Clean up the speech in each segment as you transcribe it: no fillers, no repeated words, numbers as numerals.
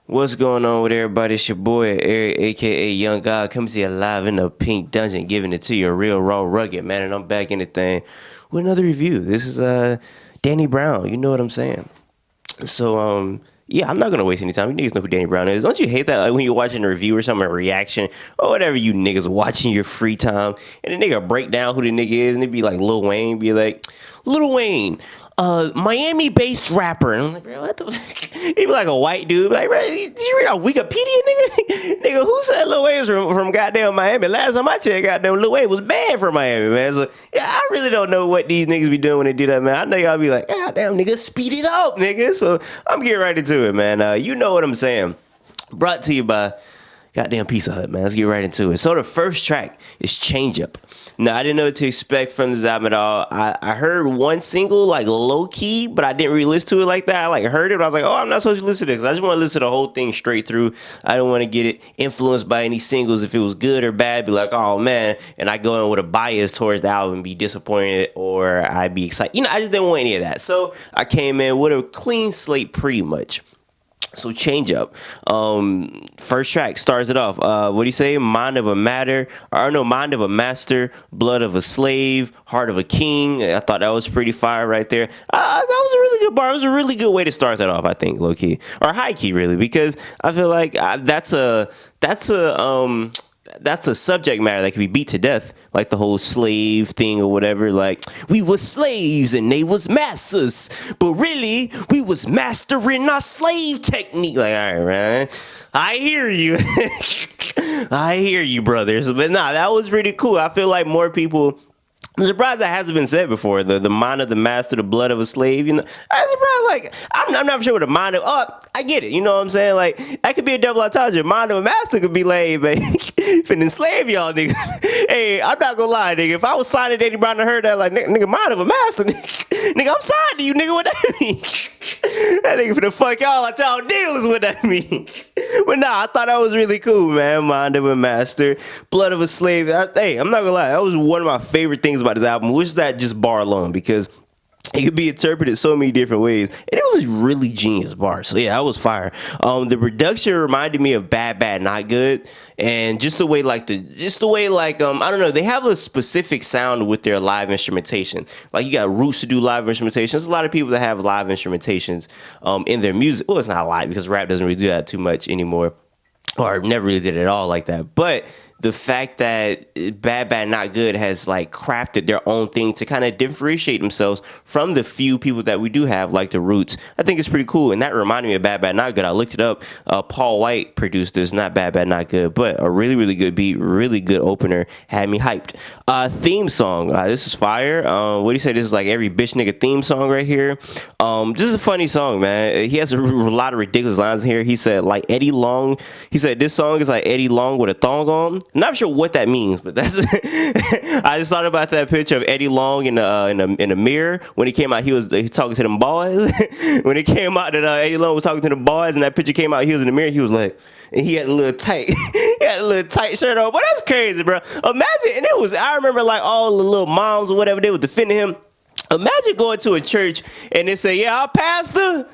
What's going on with everybody? It's your boy Eric, aka Young God, comes here live in the pink dungeon, giving it to you real raw, rugged, man. And I'm back in the thing with another review. This is Danny Brown. You know what I'm saying? So yeah, I'm not gonna waste any time. You niggas know who Danny Brown is. Don't you hate that? Like when you're watching a review or something, a reaction or whatever, you niggas watching your free time, and the nigga break down who the nigga is, and it be like Lil Wayne, be like Lil Wayne. Miami-based rapper. And I'm like, bro, what the fuck? He be like a white dude. Like, bro, did you read on Wikipedia, nigga? Nigga, who said Lil Wayne was from goddamn Miami? Last time I checked, goddamn Lil Wayne was banned from Miami, man. So, yeah, I really don't know what these niggas be doing when they do that, man. I know y'all be like, goddamn, nigga, speed it up, nigga. So, I'm getting right into it, man. You know what I'm saying. Brought to you by goddamn Pizza Hut, man. Let's get right into it. So, the first track is Change Up. Now, I didn't know what to expect from this album at all. I heard one single, like, low-key, but I didn't really listen to it like that. I, like, heard it, but I was like, oh, I'm not supposed to listen to this. I just want to listen to the whole thing straight through. I don't want to get it influenced by any singles. If it was good or bad, be like, oh, man. And I go in with a bias towards the album, be disappointed, or I'd be excited. You know, I just didn't want any of that. So, I came in with a clean slate pretty much. So Change Up. First track starts it off. What do you say? Mind of a matter. Or no, mind of a master, blood of a slave, heart of a king. I thought that was pretty fire right there. That was a really good bar. It was a really good way to start that off, I think, low key. Or high key, really, because I feel like that's a subject matter that can be beat to death, like the whole slave thing or whatever. Like, we was slaves and they was masters, but really we was mastering our slave technique. Like, all right, man, I hear you. I hear you, brothers. But nah, that was pretty cool. I feel like more people, I'm surprised that hasn't been said before. The mind of the master, the blood of a slave. You know, I'm surprised. Like, I'm not sure what the mind of. Oh, I get it. You know what I'm saying? Like, that could be a double entendre. Mind of a master could be lame, man. Finna enslave y'all niggas. Hey, I'm not gonna lie, nigga. If I was signing Danny Brown and heard that, like, nigga, mind of a master, nigga, I'm signed to you, nigga. What that mean? That nigga finna fuck y'all out y'all deals. What that mean? But nah, I thought that was really cool, man. Mind of a master, blood of a slave. Hey, I'm not gonna lie. That was one of my favorite things about this album. Was that just bar alone, because it could be interpreted so many different ways, and it was a really genius bar. So yeah, that was fire. The production reminded me of Bad Bad Not Good, and just the way I don't know, they have a specific sound with their live instrumentation. Like, you got Roots to do live instrumentation. There's a lot of people that have live instrumentations in their music. Well, it's not live because rap doesn't really do that too much anymore, or never really did it at all like that. But the fact that Bad Bad Not Good has like crafted their own thing to kind of differentiate themselves from the few people that we do have, like the Roots, I think it's pretty cool. And that reminded me of Bad Bad Not Good. I looked it up. Paul White produced this, not Bad Bad Not Good, but a really, really good beat, really good opener, had me hyped. Theme song. This is fire. What do you say? This is like every bitch nigga theme song right here. This is a funny song, man. He has a lot of ridiculous lines in here. He said, like Eddie Long. He said this song is like Eddie Long with a thong on. Not sure what that means, but that's. I just thought about that picture of Eddie Long in the mirror when he came out. He was talking to them boys. When it came out that Eddie Long was talking to the boys, and that picture came out, he was in the mirror. He was like, and he had a little tight, shirt on. But that's crazy, bro. Imagine, and it was. I remember like all the little moms or whatever, they were defending him. Imagine going to a church and they say, "Yeah, our pastor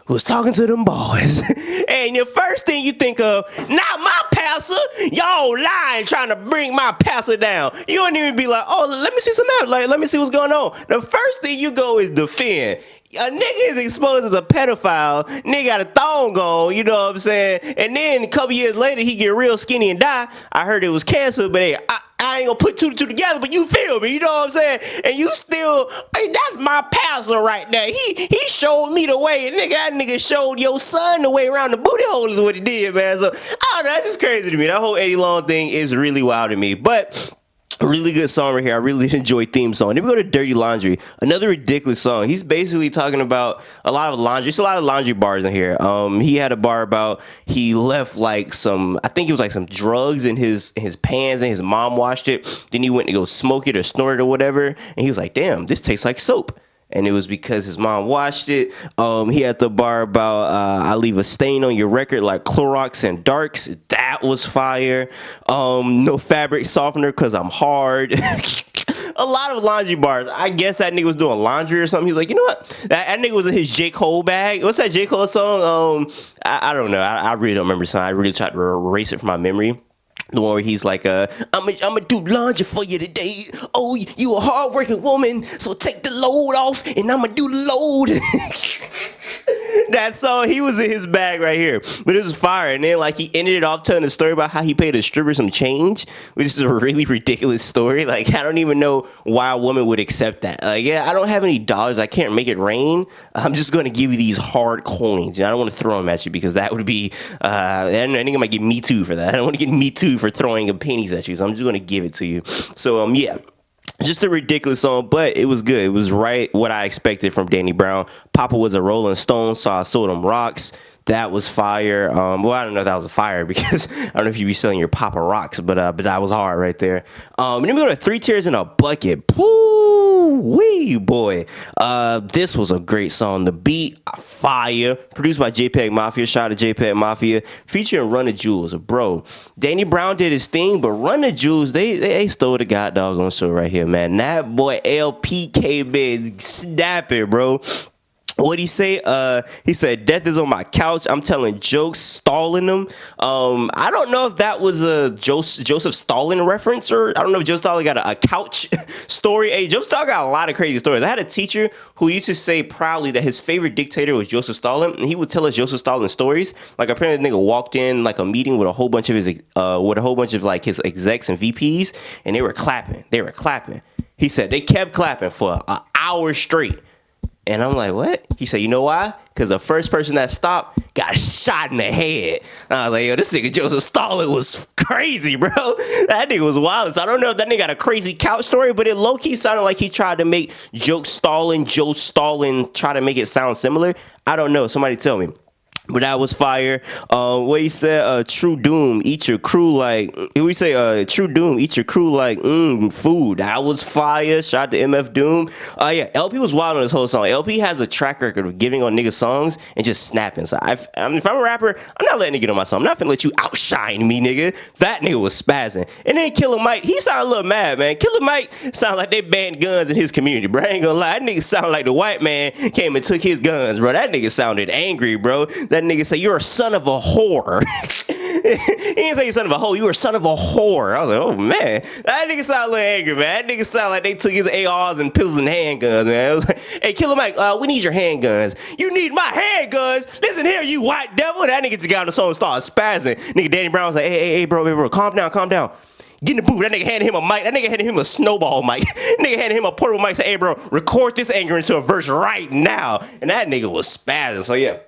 was talking to them boys," and the first thing you think of, not my pastor, y'all lying, trying to bring my pastor down. You don't even be like, oh, let me see some else. Like, let me see what's going on. The first thing you go is defend. A nigga is exposed as a pedophile. Nigga got a thong on, you know what I'm saying? And then a couple years later, he get real skinny and die. I heard it was cancer, but hey, I ain't gonna put two to two together, but you feel me, you know what I'm saying? And you still, hey, that's my pastor right there. He showed me the way. Nigga, that nigga showed your son the way around the booty hole is what he did, man. So, I don't know, that's just crazy to me. That whole Eddie Long thing is really wild to me. But a really good song right here. I really enjoy theme song. Then we go to Dirty Laundry, another ridiculous song. He's basically talking about a lot of laundry. It's a lot of laundry bars in here. He had a bar about he left like some, I think it was like some drugs in his pants, and his mom washed it. Then he went to go smoke it or snort it or whatever, and he was like, damn, this tastes like soap. And it was because his mom washed it. He had the bar about I leave a stain on your record like Clorox and Darks. That was fire. No fabric softener because I'm hard. a lot of laundry bars. I guess that nigga was doing laundry or something. He was like, you know what? That nigga was in his J. Cole bag. What's that J. Cole song? I don't know. I really don't remember the song. I really tried to erase it from my memory. The one where he's like, I'ma do laundry for you today. Oh, you a hardworking woman, so take the load off, and I'ma do the load. That song, he was in his bag right here. But it was fire. And then, like, he ended it off telling a story about how he paid a stripper some change, which is a really ridiculous story. Like, I don't even know why a woman would accept that. Like, yeah, I don't have any dollars. I can't make it rain. I'm just going to give you these hard coins. And I don't want to throw them at you because that would be, I think I might get Me Too for that. I don't want to get Me Too for throwing pennies at you. So I'm just going to give it to you. So, yeah. Just a ridiculous song, but it was good. It was right what I expected from Danny Brown. Papa was a Rolling Stone, so I sold him rocks. That was fire. Well, I don't know if that was a fire because I don't know if you be selling your Papa rocks, but that was hard right there. And then we go to 3 Tears in a Bucket. Woo-wee, boy. This was a great song. The beat, fire. Produced by JPEG Mafia. Shout out to JPEG Mafia. Featuring Run the Jewels. Bro, Danny Brown did his thing, but Run the Jewels, they stole the god doggone show right here, man. That boy LP came in snapping, bro. What'd he say? He said, death is on my couch. I'm telling jokes, stalling them. I don't know if that was a Joseph Stalin reference, or I don't know if Joseph Stalin got a couch story. Hey, Joseph Stalin got a lot of crazy stories. I had a teacher who used to say proudly that his favorite dictator was Joseph Stalin, and he would tell us Joseph Stalin stories. Like, apparently, the nigga walked in like a meeting with a whole bunch of like his execs and VPs, and they were clapping. He said they kept clapping for an hour straight. And I'm like, what? He said, you know why? Because the first person that stopped got shot in the head. And I was like, yo, this nigga Joseph Stalin was crazy, bro. That nigga was wild. So I don't know if that nigga got a crazy couch story, but it low-key sounded like he tried to make Joe Stalin, try to make it sound similar. I don't know. Somebody tell me. But that was fire. What he said, true doom, eat your crew like, true doom, eat your crew like, food. That was fire. Shout out to MF Doom. Yeah, LP was wild on this whole song. LP has a track record of giving on niggas songs and just snapping. So if I'm a rapper, I'm not letting it get on my song. I'm not finna let you outshine me, nigga. That nigga was spazzing. And then Killer Mike, he sounded a little mad, man. Killer Mike sounded like they banned guns in his community, bro. I ain't gonna lie. That nigga sounded like the white man came and took his guns, bro. That nigga sounded angry, bro. That nigga said, you're a son of a whore. He didn't say you son of a hoe. You were a son of a whore. I was like, oh, man. That nigga sound a little angry, man. That nigga sound like they took his ARs and pistols and handguns, man. I was like, hey, Killer Mike, we need your handguns. You need my handguns? Listen here, you white devil. That nigga just got on the song and started spazzing. Nigga Danny Brown was like, hey, bro, calm down. Get in the booth. That nigga handed him a mic. That nigga handed him a snowball mic. Nigga handed him a portable mic. Said, hey, bro, record this anger into a verse right now. And that nigga was spazzing. So, yeah.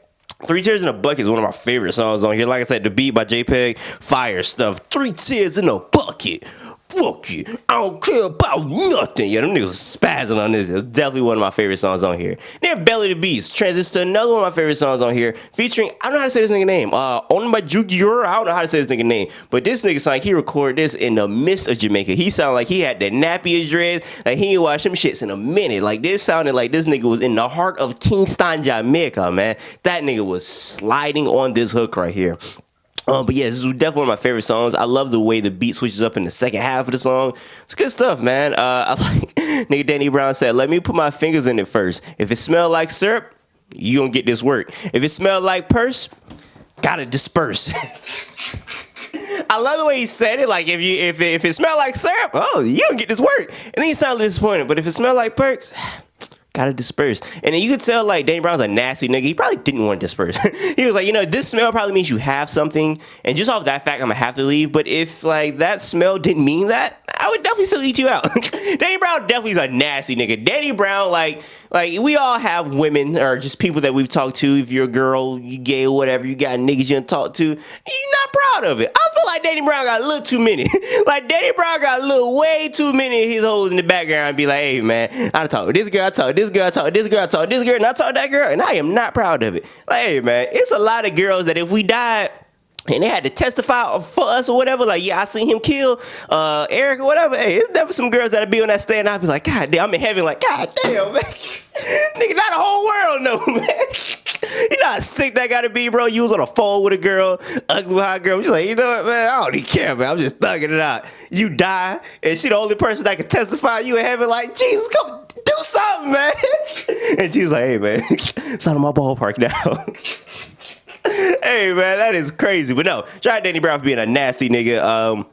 3 Tears in a Bucket is one of my favorite songs on here. Like I said, the beat by JPEG, fire stuff. 3 Tears in a Bucket. Fuck you. I don't care about nothing. Yeah, them niggas was spazzing on this. It's definitely one of my favorite songs on here. Then Belly the Beast transitions to another one of my favorite songs on here, featuring, I don't know how to say this nigga name. Owned by Jugiura. I don't know how to say this nigga name. But this nigga sound like he recorded this in the midst of Jamaica. He sounded like he had the nappiest dreads. Like he ain't washed them shits in a minute. Like this sounded like this nigga was in the heart of Kingston, Jamaica, man. That nigga was sliding on this hook right here. But yeah, this is definitely one of my favorite songs. I love the way the beat switches up in the second half of the song. It's good stuff, man. I like nigga Danny Brown said, let me put my fingers in it first. If it smell like syrup, you gonna get this work. If it smell like purse, gotta disperse. I love the way he said it. Like if it smell like syrup, oh, you gonna get this work. And then he sounded disappointed. But if it smell like perks, gotta disperse. And then you could tell like Danny Brown's a nasty nigga. He probably didn't want to disperse. He was like, you know, this smell probably means you have something, and just off that fact I'm gonna have to leave. But if like that smell didn't mean that, I would definitely still eat you out. Danny Brown definitely is a nasty nigga. Danny Brown, like we all have women or just people that we've talked to. If you're a girl, you gay or whatever, you got niggas you done talk to, you're not proud of it. I feel like Danny Brown got a little too many. Like Danny Brown got a little way too many of his hoes in the background and be like, hey man, I talk to this girl, I talk to this girl, I talk to this girl, I talk to this girl, and I talk to that girl, and I am not proud of it. Like, hey man, it's a lot of girls that if we died and they had to testify for us or whatever, like, yeah, I seen him kill Eric or whatever. Hey, it's never some girls that'll be on that stand. I'll be like, God damn, I'm in heaven, like, God damn, man. Nigga, not the whole world know, man. You know how sick that gotta be, bro? You was on a phone with a girl, ugly hot girl. She's like, you know what, man? I don't even care, man. I'm just thugging it out. You die, and she the only person that can testify you in heaven. Like, Jesus, go do something, man. And she's like, hey, man, it's out of my ballpark now. Hey, man, that is crazy. But no, shout out Danny Brown for being a nasty nigga.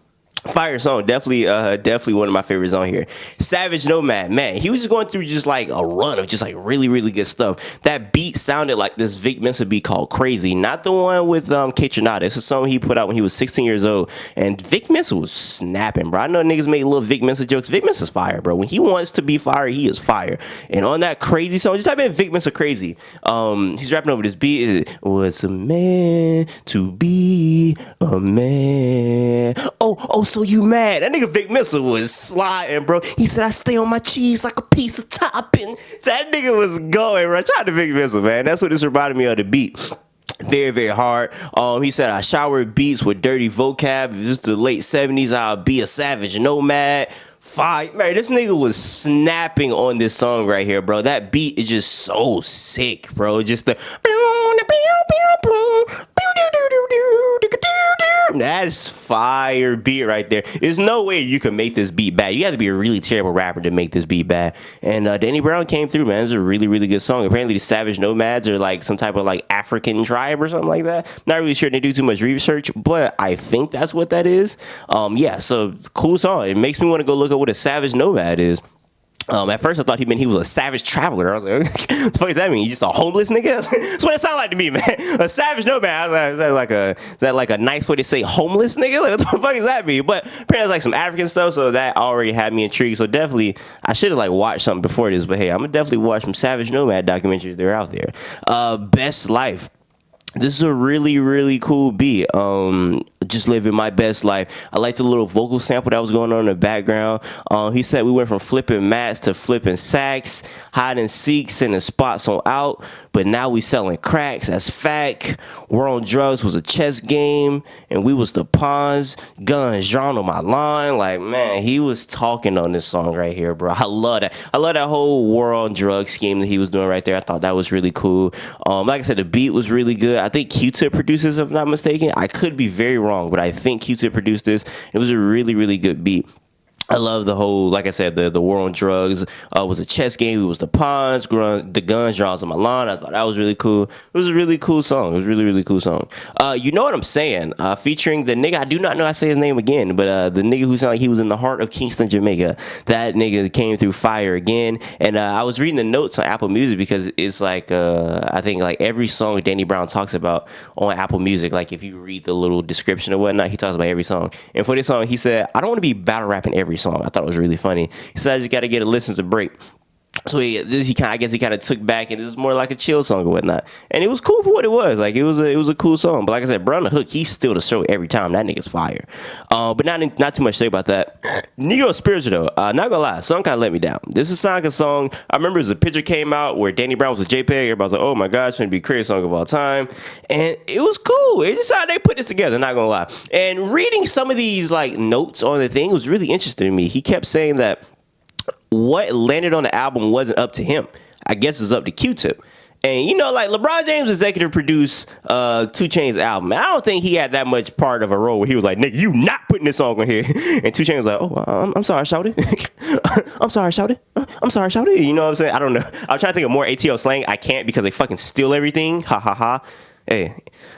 Fire song, definitely one of my favorites on here. Savage Nomad, man, he was just going through just like a run of just like really, really good stuff. That beat sounded like this Vic Mensa beat called Crazy, not the one with K Tronada. It's a song he put out when he was 16 years old, and Vic Mensa was snapping, bro. I know niggas make little Vic Mensa jokes. Vic Mensa's fire, bro. When he wants to be fire, he is fire. And on that Crazy song, just type in Vic Mensa Crazy. He's rapping over this beat. What's a man to be a man? Oh, so you mad? That nigga Vic Mensa was sliding, bro. He said, I stay on my cheese like a piece of topping. So that nigga was going, bro. Shout out to Vic Mensa, man. That's what this reminded me of the beat. Very, very hard. He said, I shower beats with dirty vocab. If it's the late 70s, I'll be a savage nomad. Fire. Man, this nigga was snapping on this song right here, bro. That beat is just so sick, bro. Just the... That's fire beat right there. There's no way you can make this beat bad. You have to be a really terrible rapper to make this beat bad. And Danny Brown came through, man. It's a really, really good song. Apparently the Savage Nomads are like some type of like African tribe or something like that. Not really sure. They do too much research, but I think that's what that is. Yeah, so cool song. It makes me want to go look up what a Savage Nomad is. At first I thought he was a savage traveler. I was like, what the fuck does that mean? You just a homeless nigga? That's what it sounded like to me, man. A savage nomad. Is that like a nice way to say homeless nigga? Like, what the fuck does that mean? But apparently it's like some African stuff, so that already had me intrigued. So definitely, I should have like watched something before this, but hey, I'm gonna definitely watch some Savage Nomad documentaries. They're out there. Best Life. This is a really, really cool beat. Just living my best life. I like the little vocal sample that was going on in the background. He said we went from flipping mats to flipping sacks, hiding seeks in the spots on out, but now we selling cracks. That's fact. We're on drugs was a chess game, and we was the pawns. Guns drawn on my line. Like, man, he was talking on this song right here, bro. I love that. I love that whole war on drugs scheme that he was doing right there. I thought that was really cool. Like I said, the beat was really good. I think Q-Tip produced this, if I'm not mistaken. I could be very wrong, but I think Q-Tip produced this. It was a really, really good beat. I love the whole, like I said, the war on drugs was a chess game. It was the pawns, the guns draws on my lawn. I thought that was really cool. It was a really cool song. It was a really, really cool song. You Know What I'm Saying? Featuring the nigga, I do not know how to say his name again, but the nigga who sounded like he was in the heart of Kingston, Jamaica. That nigga came through fire again. And I was reading the notes on Apple Music because it's like, I think like every song Danny Brown talks about on Apple Music, like if you read the little description or whatnot, he talks about every song. And for this song, he said, I don't want to be battle rapping every song. I thought it was really funny. He said I just got to get a listen to break. So he kind of took back, and it was more like a chill song or whatnot. And it was cool for what it was. Like it was a cool song. But like I said, bro, on the hook, he's still the show every time. That nigga's fire. But not too much to say about that. Negro Spiritual though. Not gonna lie, song kind of let me down. This is a song. I remember as a picture came out where Danny Brown was with JPEG. Everybody was like, oh my God, it's gonna be the craziest song of all time. And it was cool. It's just how they put this together. Not gonna lie. And reading some of these like notes on the thing was really interesting to me. He kept saying that what landed on the album wasn't up to him. I guess it's up to Q-Tip. And you know, like LeBron James executive produced 2 Chainz album. And I don't think he had that much part of a role where he was like, nigga, you not putting this song on here. And 2 Chainz was like, oh, I'm sorry, shout it. I'm sorry, shout it. I'm sorry, shout it. You know what I'm saying? I don't know. I'm trying to think of more ATL slang. I can't because they fucking steal everything. Ha ha ha. Hey.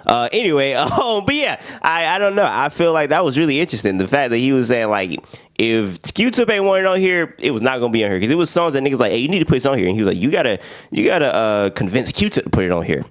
Anyway, but yeah, I don't know. I feel like that was really interesting. The fact that he was saying like, if Q-Tip ain't wanted on here, it was not gonna be on here because it was songs that niggas like, hey, you need to put this on here, and he was like, you gotta convince Q-Tip to put it on here.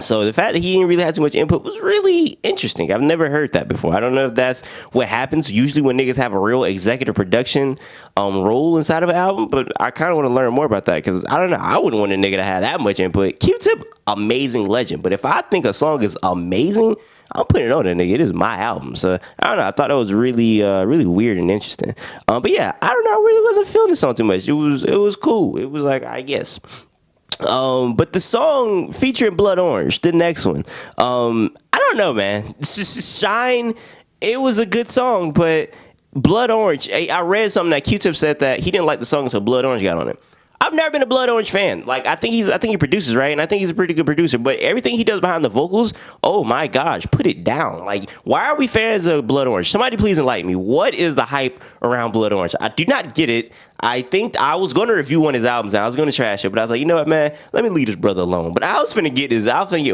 So the fact that he didn't really have too much input was really interesting. I've never heard that before. I don't know if that's what happens usually when niggas have a real executive production role inside of an album, but I kind of want to learn more about that because I don't know. I wouldn't want a nigga to have that much input. Q-Tip, amazing legend, but if I think a song is amazing, I'm putting it on that nigga. It is my album. So I don't know. I thought that was really, really weird and interesting. But yeah, I don't know. I really wasn't feeling the song too much. It was cool. It was like, I guess. But the song featuring Blood Orange, the next one, I don't know, man. Shine, it was a good song, but Blood Orange, I read something that Q-Tip said that he didn't like the song until Blood Orange got on it. I've never been a Blood Orange fan. Like I think he produces, right, and I think he's a pretty good producer. But everything he does behind the vocals, oh my gosh, put it down. Like why are we fans of Blood Orange? Somebody please enlighten me. What is the hype around Blood Orange? I do not get it. I think I was going to review one of his albums and I was going to trash it, but I was like, you know what, man? Let me leave this brother alone. But I was finna get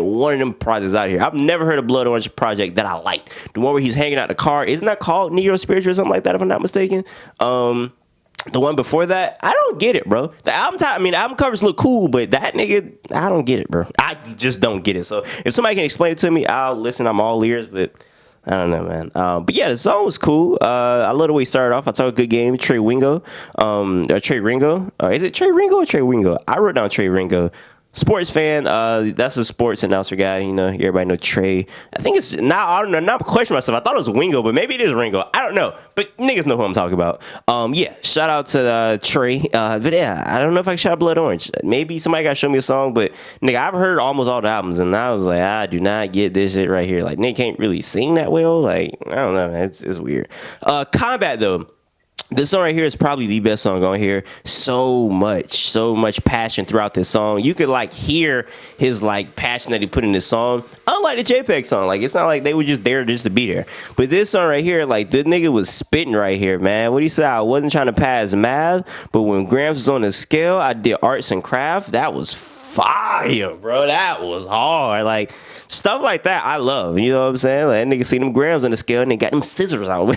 one of them projects out of here. I've never heard a Blood Orange project that I liked. The one where he's hanging out in the car, isn't that called Negro Spiritual or something like that, if I'm not mistaken? The one before that, I don't get it, bro. The album covers look cool, but that nigga, I don't get it, bro. I just don't get it. So if somebody can explain it to me, I'll listen. I'm all ears, but I don't know, man. But yeah, the song was cool. I love the way he started off. I thought a good game. Trey Wingo. Trey Ringo. Is it Trey Ringo or Trey Wingo? I wrote down Trey Ringo. Sports fan, that's a sports announcer guy. You know, everybody know Trey. I think it's now. I don't know. Now I'm questioning myself. I thought it was Wingo, but maybe it is Ringo. I don't know. But niggas know who I'm talking about. Yeah. Shout out to Trey. But yeah, I don't know if I can shout out Blood Orange. Maybe somebody got to show me a song. But nigga, I've heard almost all the albums, and I was like, I do not get this shit right here. Like, nigga can't really sing that well. Like, I don't know. Man. It's weird. Combat though. This song right here is probably the best song on here. So much passion throughout this song. You could like hear his like passion that he put in this song. Unlike the JPEG song, like it's not like they were just there just to be there. But this song right here, like the nigga was spitting right here, man. What he said, I wasn't trying to pass math, but when Gramps was on the scale, I did arts and craft. That was fire, bro. That was hard. Like stuff like that, I love. You know what I'm saying? Like that nigga see them grams on the scale and they got them scissors out.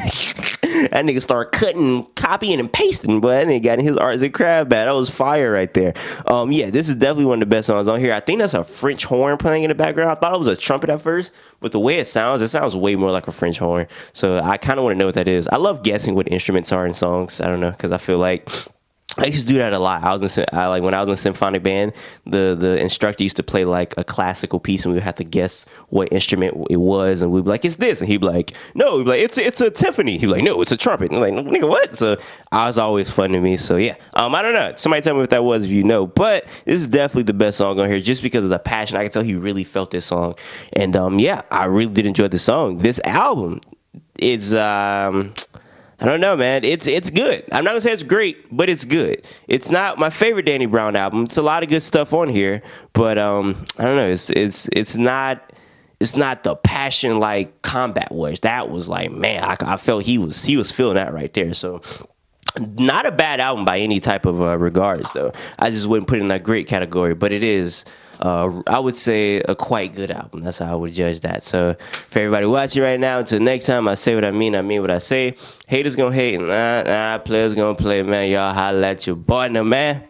That nigga start cutting, copying, and pasting. But that nigga got in his arts and craft bag. That was fire right there. Yeah, this is definitely one of the best songs on here. I think that's a French horn playing in the background. I thought it was a trumpet at first, but the way it sounds way more like a French horn. So I kind of want to know what that is. I love guessing what instruments are in songs. I don't know, because I feel like I used to do that a lot. When I was in symphonic band, the instructor used to play like a classical piece, and we would have to guess what instrument it was, and we'd be like, "It's this," and he'd be like, "No," he'd be like, "It's a timpani." He'd be like, "No, it's a trumpet." And I'm like, "Nigga, what?" So I was always fun to me. So yeah, I don't know. Somebody tell me what that was if you know. But this is definitely the best song on here, just because of the passion. I can tell he really felt this song, and yeah, I really did enjoy the song. This album, it's I don't know, man. It's good. I'm not gonna say it's great, but it's good. It's not my favorite Danny Brown album. It's a lot of good stuff on here, but I don't know. It's not the passion like Combat was. That was like, man, I felt he was feeling that right there. So not a bad album by any type of regards, though. I just wouldn't put it in that great category, but it is. I would say a quite good album. That's how I would judge that. So for everybody watching right now, until next time, I say what I mean what I say. Haters gonna hate, and players gonna play, man. Y'all holla at your boy, man.